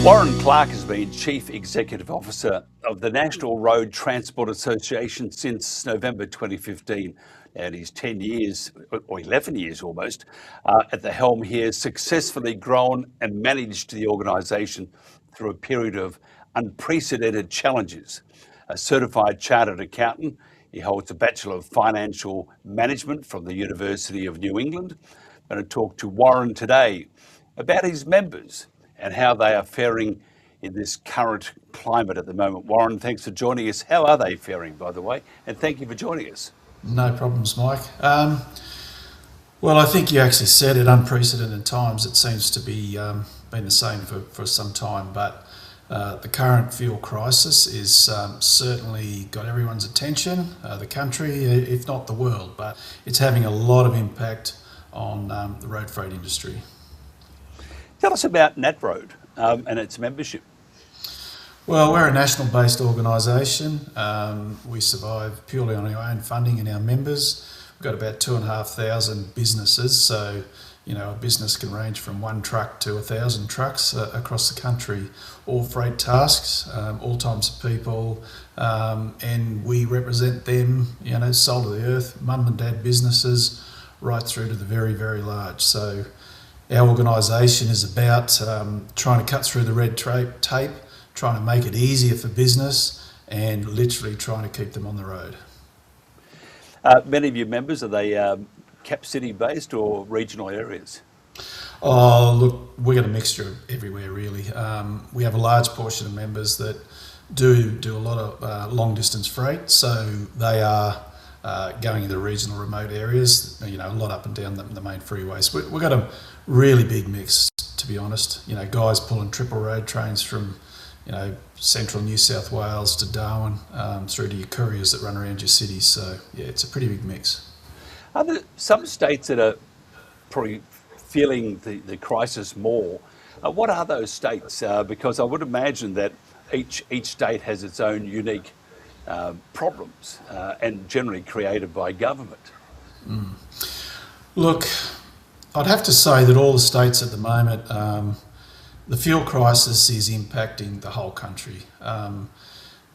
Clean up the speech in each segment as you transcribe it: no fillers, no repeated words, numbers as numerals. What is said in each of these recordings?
Warren Clark has been Chief Executive Officer of the National Road Transport Association since November 2015. And he's 10 years, or 11 years almost, at the helm here, successfully grown and managed the organisation through a period of unprecedented challenges. A certified chartered accountant, he holds a Bachelor of Financial Management from the University of New England. I'm going to talk to Warren today about his members and how they are faring in this current climate at the moment. Warren, thanks for joining us. How are they faring, by the way? And thank you for joining us. No problems, Mike. Well, I think you actually said it, unprecedented times. It seems to be been the same for some time, but the current fuel crisis is certainly got everyone's attention, the country, if not the world, but it's having a lot of impact on the road freight industry. Tell us about NatRoad and its membership. Well, we're a national-based organisation. We survive purely on our own funding and our members. We've got about 2,500 businesses, so a business can range from one truck to 1,000 trucks across the country, all freight tasks, all types of people, and we represent them, soul of the earth, mum and dad businesses, right through to the very, very large. So our organisation is about trying to cut through the red tape, trying to make it easier for business and literally trying to keep them on the road. Many of your members, are they cap city based or regional areas? Oh, look, we've got a mixture everywhere really. We have a large portion of members that do a lot of long distance freight, so they are going into regional remote areas, a lot up and down the main freeways. We've got a really big mix, to be honest. Guys pulling triple road trains from central New South Wales to Darwin, through to your couriers that run around your cities. So yeah, it's a pretty big mix. Are there some states that are probably feeling the crisis more? What are those states? Because I would imagine that each state has its own unique problems and generally created by government. Look, I'd have to say that all the states at the moment, the fuel crisis is impacting the whole country.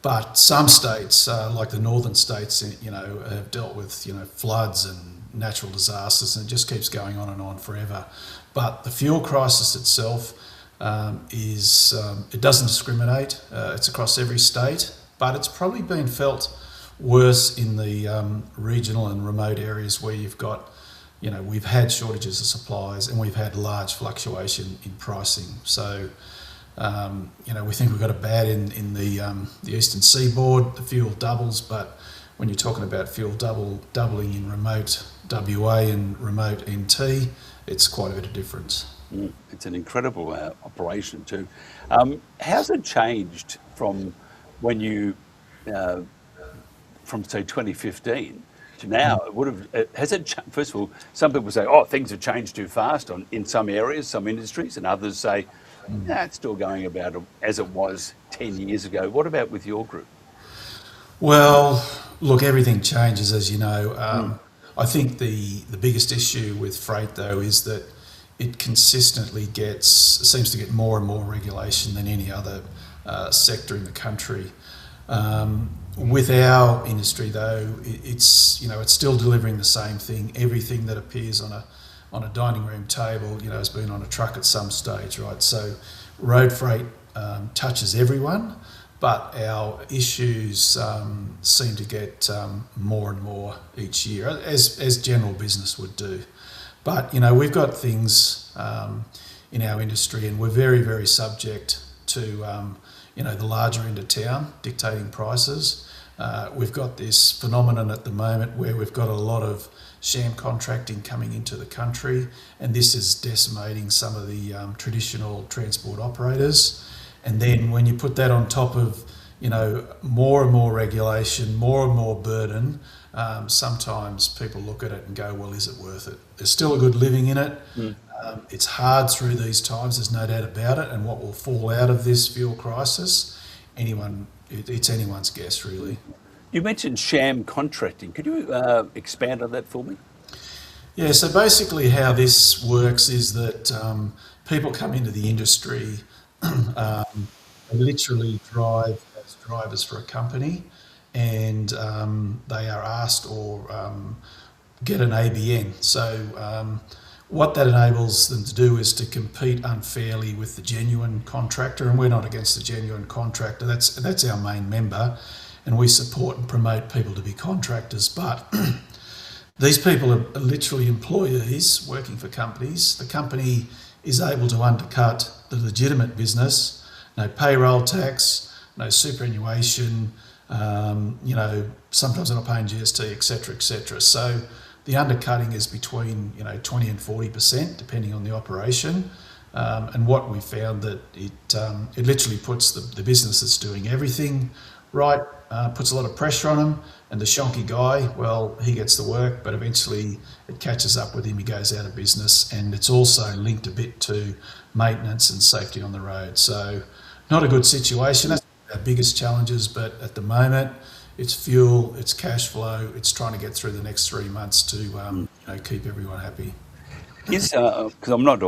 But some states, like the northern states, have dealt with, floods and natural disasters, and it just keeps going on and on forever. But the fuel crisis itself it doesn't discriminate. It's across every state, but it's probably been felt worse in the regional and remote areas where you've got, we've had shortages of supplies and we've had large fluctuation in pricing. So, we think we've got it bad in the eastern seaboard. The fuel doubles, but when you're talking about fuel doubling in remote WA and remote NT, it's quite a bit of difference. It's an incredible operation too. How's it changed from when you, from say 2015 to now? First of all, some people say, things have changed too fast in some areas, some industries, and others say, it's still going about as it was 10 years ago. What about with your group? Well, look, everything changes, as you know. I think the biggest issue with freight, though, is that it consistently seems to get more and more regulation than any other sector in the country. With our industry, though, it's still delivering the same thing. Everything that appears on a dining room table, has been on a truck at some stage, right? So road freight touches everyone, but our issues seem to get more and more each year, as general business would do. But we've got things in our industry, and we're very, very subject to the larger end of town dictating prices. We've got this phenomenon at the moment where we've got a lot of sham contracting coming into the country, and this is decimating some of the traditional transport operators. And then when you put that on top of more and more regulation, more and more burden, sometimes people look at it and go, well, is it worth it? There's still a good living in it. It's hard through these times, there's no doubt about it, and what will fall out of this fuel crisis, it's anyone's guess, really. You mentioned sham contracting. Could you expand on that for me? Yeah, so basically how this works is that people come into the industry, They literally drive as drivers for a company, and they are asked or get an ABN. So what that enables them to do is to compete unfairly with the genuine contractor, and we're not against the genuine contractor. That's our main member, and we support and promote people to be contractors. But these people are literally employees working for companies. The company is able to undercut the legitimate business. No payroll tax, no superannuation. Sometimes they're not paying GST, etc., etc. So the undercutting is between 20 and 40%, depending on the operation. And what we found that it literally puts the business that's doing everything right, puts a lot of pressure on him, and the shonky guy, well, he gets the work, but eventually it catches up with him, he goes out of business, and it's also linked a bit to maintenance and safety on the road. So not a good situation. That's our biggest challenges, but at the moment, it's fuel, it's cash flow, it's trying to get through the next 3 months to keep everyone happy. Because I'm not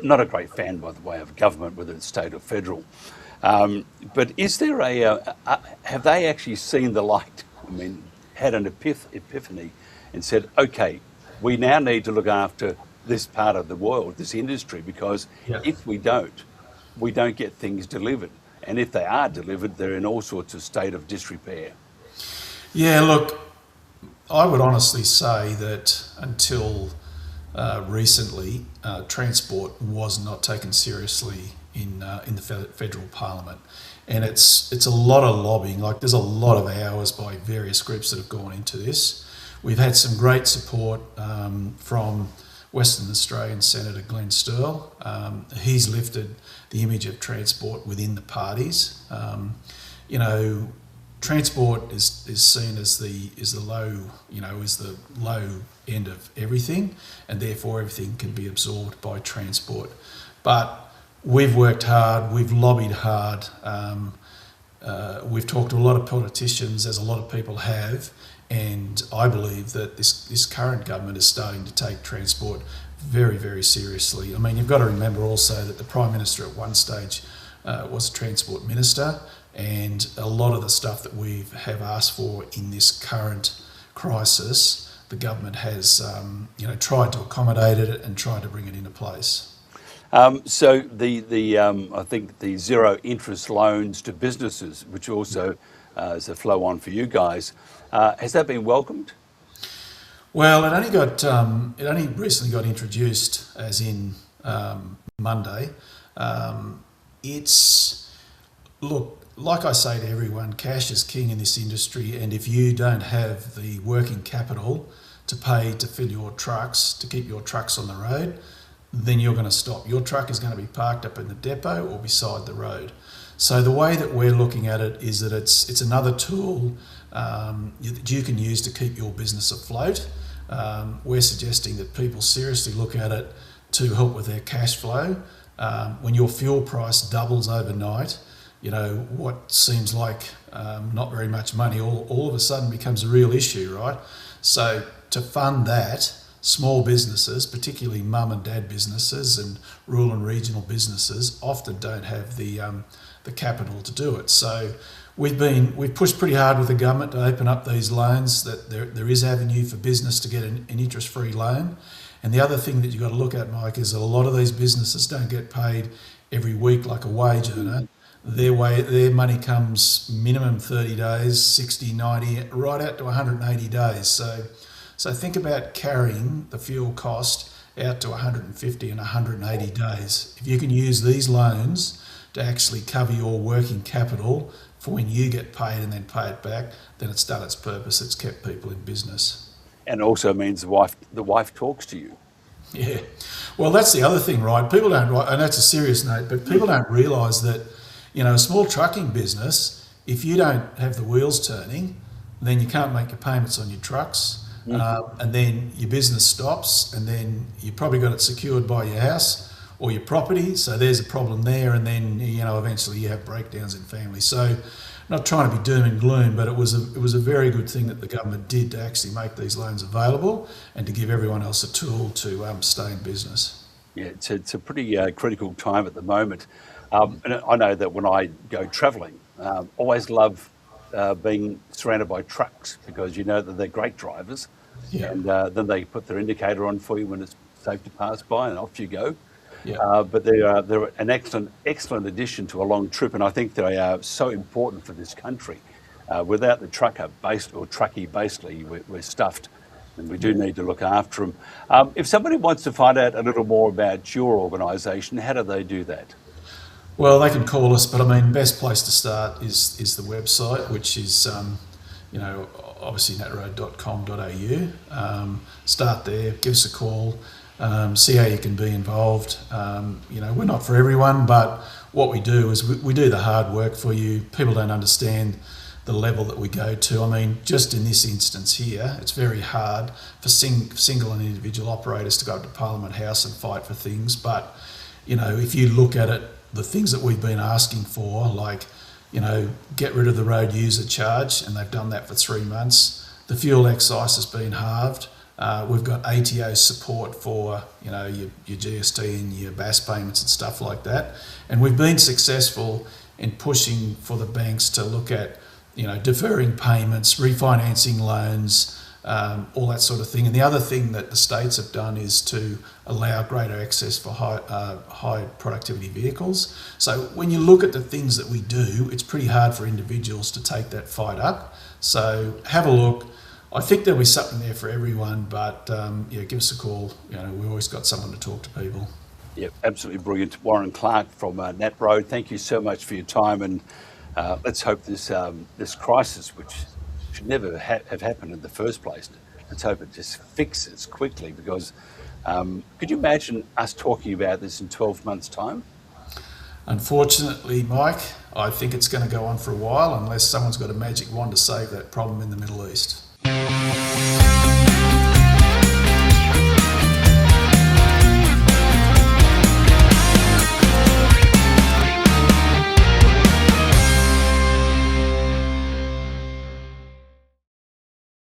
not a great fan, by the way, of government, whether it's state or federal. But is there have they actually seen the light? I mean, had an epiphany and said, okay, we now need to look after this part of the world, this industry, because Yeah. if we don't get things delivered. And if they are delivered, they're in all sorts of state of disrepair. Yeah, look, I would honestly say that until recently, transport was not taken seriously in the federal parliament, and it's a lot of lobbying. Like, there's a lot of hours by various groups that have gone into this. We've had some great support from Western Australian Senator Glenn Sterle. He's lifted the image of transport within the parties. Transport is seen as the low end of everything, and therefore everything can be absorbed by transport. But we've worked hard, we've lobbied hard, we've talked to a lot of politicians, as a lot of people have, and I believe that this current government is starting to take transport very, very seriously. I mean, you've got to remember also that the Prime Minister at one stage was a Transport Minister, and a lot of the stuff that we have asked for in this current crisis, the government has tried to accommodate it and tried to bring it into place. So I think the zero interest loans to businesses, which also is a flow on for you guys, has that been welcomed? Well, it only recently got introduced, as in Monday. Look, like I say to everyone, cash is king in this industry, and if you don't have the working capital to pay to fill your trucks, to keep your trucks on the road, then you're going to stop. Your truck is going to be parked up in the depot or beside the road. So the way that we're looking at it is that it's another tool that you can use to keep your business afloat. We're suggesting that people seriously look at it to help with their cash flow. When your fuel price doubles overnight, what seems like not very much money all of a sudden becomes a real issue, right? So to fund that, small businesses, particularly mum and dad businesses and rural and regional businesses, often don't have the capital to do it. So we've pushed pretty hard with the government to open up these loans, that there is avenue for business to get an interest-free loan. And the other thing that you've got to look at, Mike, is that a lot of these businesses don't get paid every week like a wage earner. Their money comes minimum 30 days, 60, 90, right out to 180 days. So think about carrying the fuel cost out to 150 and 180 days. If you can use these loans to actually cover your working capital for when you get paid and then pay it back, then it's done its purpose. It's kept people in business. And it also means the wife talks to you. Yeah. Well, that's the other thing, right? People don't, and that's a serious note, but people don't realise that, a small trucking business, if you don't have the wheels turning, then you can't make your payments on your trucks. And then your business stops, and then you probably got it secured by your house or your property. So there's a problem there, and then eventually you have breakdowns in family. So, not trying to be doom and gloom, but it was a very good thing that the government did to actually make these loans available and to give everyone else a tool to stay in business. Yeah, it's a pretty critical time at the moment. And I know that when I go travelling, always love being surrounded by trucks because you know that they're great drivers, Yeah, and then they put their indicator on for you when it's safe to pass by, and off you go. yeah. But they're an excellent addition to a long trip, and I think they are so important for this country. Without the trucker, or truckie, basically, we're stuffed, and we do need to look after them. If somebody wants to find out a little more about your organisation, how do they do that? Well, they can call us, but I mean, best place to start is the website, which is, obviously netroad.com.au. Start there, give us a call, see how you can be involved. We're not for everyone, but what we do is we do the hard work for you. People don't understand the level that we go to. I mean, just in this instance here, it's very hard for single and individual operators to go up to Parliament House and fight for things. But, if you look at it, the things that we've been asking for, like, get rid of the road user charge, and they've done that for 3 months. The fuel excise has been halved. We've got ATO support for, your GST and your BAS payments and stuff like that. And we've been successful in pushing for the banks to look at, deferring payments, refinancing loans, all that sort of thing. And the other thing that the states have done is to allow greater access for high productivity vehicles. So when you look at the things that we do, it's pretty hard for individuals to take that fight up. So have a look. I think there'll be something there for everyone, but give us a call. We've always got someone to talk to people. Yeah, absolutely brilliant. Warren Clark from Nat Road, thank you so much for your time, and let's hope this crisis, which should never have happened in the first place, let's hope it just fixes quickly, because could you imagine us talking about this in 12 months' time? Unfortunately, Mike, I think it's going to go on for a while unless someone's got a magic wand to save that problem in the Middle East.